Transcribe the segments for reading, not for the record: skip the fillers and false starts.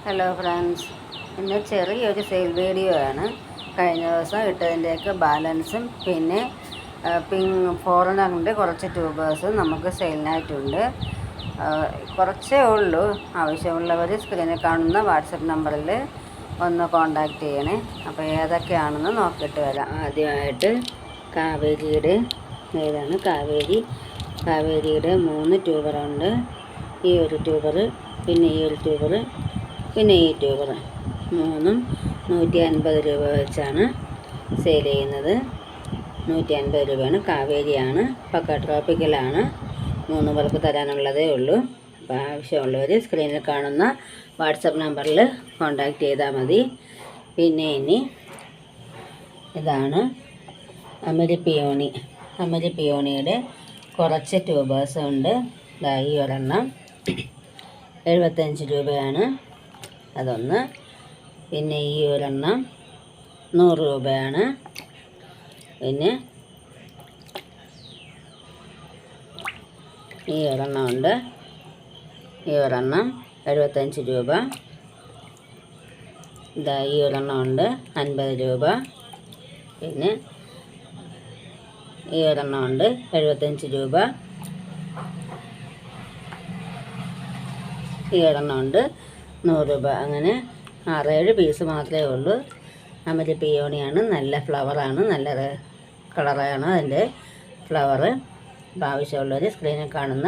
Hello friends, ഇന്ന് ചെറിയൊരു sale video ആണ്. കഴിഞ്ഞ ദിവസം ഇട്ടതിൻ്റെയൊക്കെ ബാലൻസും പിന്നെ ഫോറിനറിൻ്റെ കുറച്ച് ട്യൂബേഴ്സും നമുക്ക് സെയിലിനായിട്ടുണ്ട്. കുറച്ചേ ഉള്ളൂ. ആവശ്യമുള്ളവർ സ്ക്രീനിൽ കാണുന്ന വാട്സപ്പ് നമ്പറിൽ ഒന്ന് കോണ്ടാക്റ്റ് ചെയ്യണേ. അപ്പോൾ ഏതൊക്കെയാണെന്ന് നോക്കിയിട്ട് വരാം. ആദ്യമായിട്ട് കാവേരിയുടെ ഏതാണ് കാവേരിയുടെ 3 ട്യൂബറുണ്ട്. ഈ ഒരു ട്യൂബർ, പിന്നെ ഈ ഒരു ട്യൂബർ, പിന്നെ ഈ ട്യൂബർ, 3ഉം 150 രൂപ വെച്ചാണ് സെയിൽ ചെയ്യുന്നത്. 150 രൂപയാണ്. കാവേരിയാണ്, പക്ക ട്രോപ്പിക്കലാണ്. 3 പേർക്ക് തരാനുള്ളതേ ഉള്ളൂ. അപ്പോൾ ആവശ്യമുള്ളവർ സ്ക്രീനിൽ കാണുന്ന വാട്സപ്പ് നമ്പറിൽ കോണ്ടാക്റ്റ് ചെയ്താൽ മതി. പിന്നെ ഇനി ഇതാണ് അമരിപ്പിയോണിയുടെ കുറച്ച് ട്യൂബേഴ്സ് ഉണ്ട്. ഈ ഒരെണ്ണം 75 രൂപയാണ്, അതൊന്ന്. പിന്നെ ഈ ഒരെണ്ണം 100 രൂപയാണ്. പിന്നെ ഈ ഒരെണ്ണം ഉണ്ട്. ഈ ഒരെണ്ണം 75 രൂപ. ഈ ഒരെണ്ണം ഉണ്ട്, 50 രൂപ. പിന്നെ ഈ ഒരെണ്ണം ഉണ്ട്, 75 രൂപ. ഈ ഒരെണ്ണം ഉണ്ട്, 100 രൂപ. അങ്ങനെ 6-7 പീസ് മാത്രമേ ഉള്ളൂ. അമരിപ്പിയോണിയാണ്. നല്ല ഫ്ലവറാണ്, നല്ല കളറാണ് അതിൻ്റെ ഫ്ലവറ്. അപ്പോൾ ആവശ്യമുള്ളവർ സ്ക്രീനിൽ കാണുന്ന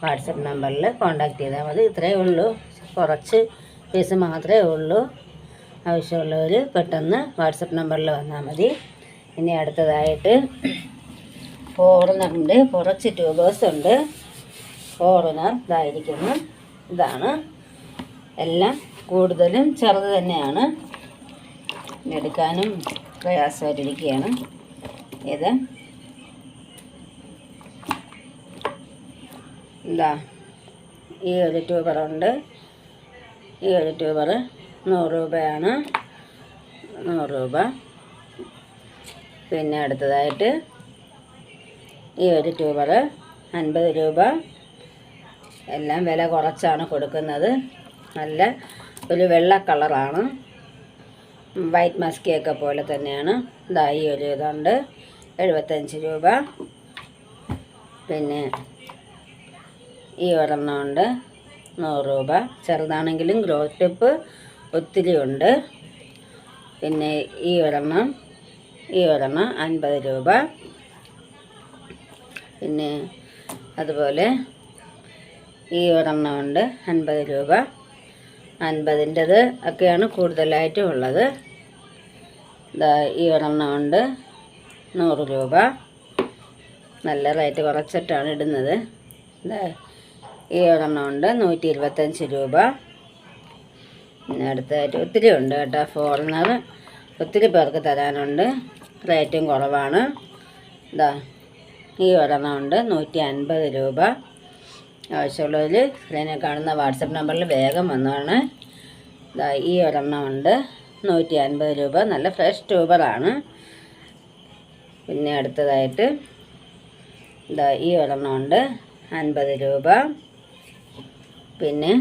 വാട്സപ്പ് നമ്പറിൽ കോണ്ടാക്റ്റ് ചെയ്താൽ മതി. ഇത്രയേ ഉള്ളൂ, കുറച്ച് പീസ് മാത്രമേ ഉള്ളൂ. ആവശ്യമുള്ളവർ പെട്ടെന്ന് വാട്സപ്പ് നമ്പറിൽ വന്നാൽ മതി. ഇനി അടുത്തതായിട്ട് ഫോറിനറിൻ്റെ കുറച്ച് ട്യൂബേഴ്സ് ഉണ്ട്. ഫോറിനർ ഇതായിരിക്കുന്നു. ഇതാണ്. എല്ലാം കൂടുതലും ചെറുത് തന്നെയാണ്, എടുക്കാനും പ്രയാസമായിട്ടിരിക്കുകയാണ്. ഇത് ഈ ഒരു ട്യൂബറുണ്ട്. ഈ ഒരു ട്യൂബർ 100 രൂപയാണ്, 100 രൂപ. പിന്നെ അടുത്തതായിട്ട് ഈ ഒരു ട്യൂബർ 50 രൂപ. എല്ലാം വില കുറച്ചാണ് കൊടുക്കുന്നത്. നല്ല ഒരു വെള്ള കളറാണ്, വൈറ്റ് മസ്കിയൊക്കെ പോലെ തന്നെയാണ്. ഈ ഒരു ഇതുണ്ട്, 75 രൂപ. പിന്നെ ഈ ഒരെണ്ണം ഉണ്ട്, 100 രൂപ. ചെറുതാണെങ്കിലും ഗ്രോത്ത് ടിപ്പ് ഒത്തിരി ഉണ്ട്. പിന്നെ ഈ ഒരെണ്ണം 50 രൂപ. പിന്നെ അതുപോലെ ഈ ഒരെണ്ണം ഉണ്ട്, 50 രൂപ. 50-ൻ്റെത് ഒക്കെയാണ് കൂടുതലായിട്ടും ഉള്ളത്. ഈ ഒരെണ്ണം ഉണ്ട്, 100 രൂപ. നല്ല റേറ്റ് കുറച്ചിട്ടാണ് ഇടുന്നത്. ഈ ഒരെണ്ണം ഉണ്ട്, 125 രൂപ. പിന്നെ അടുത്തതായിട്ട് ഒത്തിരി ഉണ്ട് കേട്ടോ. ഫോറിനർ ഒത്തിരി പേർക്ക് തരാനുണ്ട്, റേറ്റും കുറവാണ്. ഈ ഒരെണ്ണം ഉണ്ട്, 150 രൂപ. ആവശ്യമുള്ളവർ സ്ക്രീനിൽ കാണുന്ന വാട്സപ്പ് നമ്പറിൽ വേഗം വന്നതാണ്. ഈ ഒരെണ്ണം ഉണ്ട്, 150 രൂപ. നല്ല ഫ്രഷ് ട്യൂബറാണ്. പിന്നെ അടുത്തതായിട്ട് ഈ ഒരെണ്ണം ഉണ്ട്, 50 രൂപ. പിന്നെ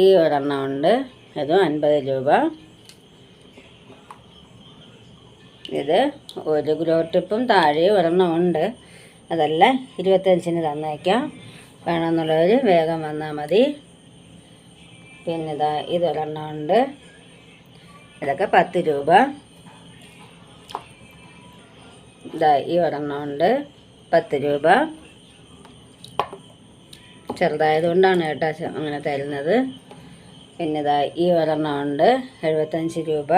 ഈ ഒരെണ്ണം ഉണ്ട്, അതും 50 രൂപ. ഇത് ഒരു ഗ്രോത്ത് ടിപ്പും താഴെ ഒരെണ്ണം ഉണ്ട്. അതല്ല 25-ന് തന്നേക്കാം. വേണമെന്നുള്ളവർ വേഗം വന്നാൽ മതി. പിന്നെ ഇതൊരെണ്ണം ഉണ്ട്, ഇതൊക്കെ 10 രൂപ. ഈ ഒരെണ്ണം ഉണ്ട്, 10 രൂപ. ചെറുതായതുകൊണ്ടാണ് കേട്ടോ അങ്ങനെ തരുന്നത്. പിന്നെ ഈ ഒരെണ്ണം ഉണ്ട്, 75 രൂപ.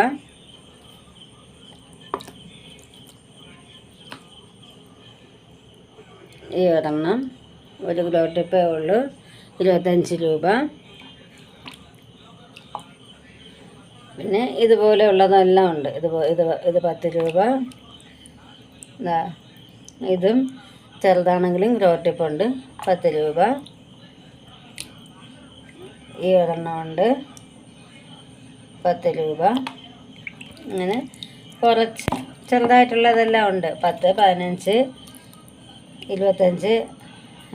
ഈ ഒരെണ്ണം ഒരു ഗ്രോത്ത് ടിപ്പേ ഉള്ളൂ, 25 രൂപ. പിന്നെ ഇതുപോലെ ഉള്ളതെല്ലാം ഉണ്ട്. ഇത് 10 രൂപ. ഇതും ചെറുതാണെങ്കിലും ഗ്രോത്ത് ടിപ്പ് ഉണ്ട്, 10 രൂപ. ഈ ഒരെണ്ണം ഉണ്ട്, 10 രൂപ. അങ്ങനെ കുറച്ച് ചെറുതായിട്ടുള്ളതെല്ലാം ഉണ്ട്. 10, 15, 25,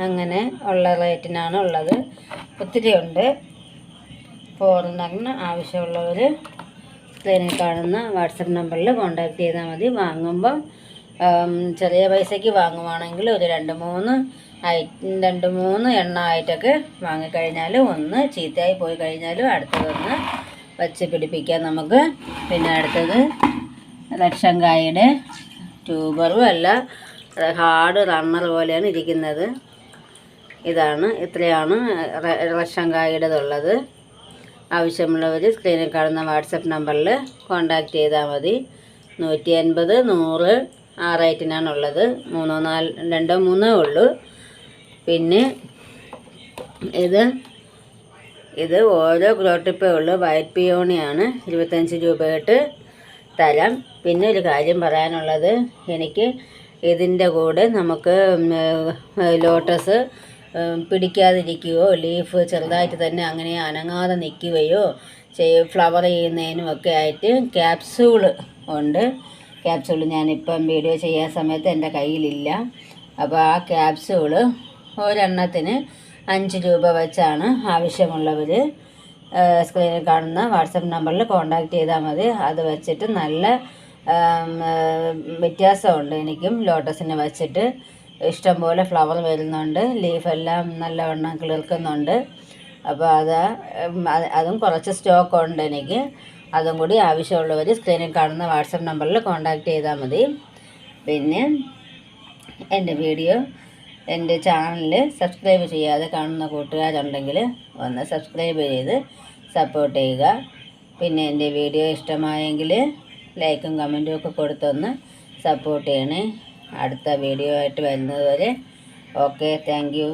അങ്ങനെ ഉള്ള റേറ്റിനാണ് ഉള്ളത്. ഒത്തിരി ഉണ്ട്. ഫോറിനറിന് ആവശ്യമുള്ളവർ സ്ക്രീനിൽ കാണുന്ന വാട്സപ്പ് നമ്പറിൽ കോൺടാക്റ്റ് ചെയ്താൽ മതി. വാങ്ങുമ്പം ചെറിയ പൈസയ്ക്ക് വാങ്ങുവാണെങ്കിൽ ഒരു 2-3 എണ്ണ ആയിട്ടൊക്കെ വാങ്ങിക്കഴിഞ്ഞാൽ ഒന്ന് ചീത്തയായി പോയി കഴിഞ്ഞാലും അടുത്തതൊന്ന് വച്ച് പിടിപ്പിക്കാം നമുക്ക്. പിന്നെ അടുത്തത് റഷൻ കായുടെ ട്യൂബറും അല്ല, ഹാർഡ് റണ്ണർ പോലെയാണ് ഇരിക്കുന്നത്. ഇത്രയാണ് റഷൻ കായുടേതുള്ളത്. ആവശ്യമുള്ളവർ സ്ക്രീനിൽ കാണുന്ന വാട്സപ്പ് നമ്പറിൽ കോൺടാക്റ്റ് ചെയ്താൽ മതി. 150, 100 ആ റേറ്റിനാണുള്ളത്. 2-3 ഉള്ളൂ. പിന്നെ ഇത് ഓരോ ഗ്രോ ടിപ്പേ ഉള്ളൂ. വൈറ്റ് പിയോണിയാണ്. 25 രൂപയായിട്ട് തരാം. പിന്നെ ഒരു കാര്യം പറയാനുള്ളത്, എനിക്ക് ഇതിൻ്റെ കൂടെ നമുക്ക് ലോട്ടസ് പിടിക്കാതിരിക്കുകയോ ലീഫ് ചെറുതായിട്ട് തന്നെ അങ്ങനെ അനങ്ങാതെ നിൽക്കുകയോ ഫ്ലവർ ചെയ്യുന്നതിനുമൊക്കെ ആയിട്ട് ക്യാപ്സ്യൂള് ഉണ്ട്. ക്യാപ്സ്യൂൾ ഞാനിപ്പം വീഡിയോ ചെയ്യാൻ സമയത്ത് എൻ്റെ കയ്യിലില്ല. അപ്പോൾ ആ ക്യാപ്സ്യൂള് ഒരെണ്ണത്തിന് 5 രൂപ വെച്ചാണ്. ആവശ്യമുള്ളവർ സ്ക്രീനിൽ കാണുന്ന വാട്സപ്പ് നമ്പറിൽ കോൺടാക്റ്റ് ചെയ്താൽ മതി. അത് വെച്ചിട്ട് നല്ല വ്യത്യാസമുണ്ട്. എനിക്കും ലോട്ടസിനെ വെച്ചിട്ട് ഇഷ്ടംപോലെ ഫ്ലവർ വരുന്നുണ്ട്. ലീഫെല്ലാം നല്ലവണ്ണം കിളിർക്കുന്നുണ്ട്. അപ്പോൾ അതും കുറച്ച് സ്റ്റോക്കുണ്ട് എനിക്ക്. അതും കൂടി ആവശ്യമുള്ളവർ സ്ക്രീനിൽ കാണുന്ന വാട്സപ്പ് നമ്പറിൽ കോൺടാക്റ്റ് ചെയ്താൽ മതി. പിന്നെ എൻ്റെ ചാനൽ സബ്സ്ക്രൈബ് ചെയ്യാതെ കാണുന്ന കൂട്ടുകാരുണ്ടെങ്കിൽ ഒന്ന് സബ്സ്ക്രൈബ് ചെയ്ത് സപ്പോർട്ട് ചെയ്യുക. പിന്നെ എൻ്റെ വീഡിയോ ഇഷ്ടമായെങ്കിൽ ലൈക്കും കമൻറ്റും ഒക്കെ കൊടുത്തൊന്ന് സപ്പോർട്ട് ചെയ്യണേ. അടുത്ത വീഡിയോ ആയിട്ട് വരുന്നത് വരെ ഓക്കെ, താങ്ക് യു.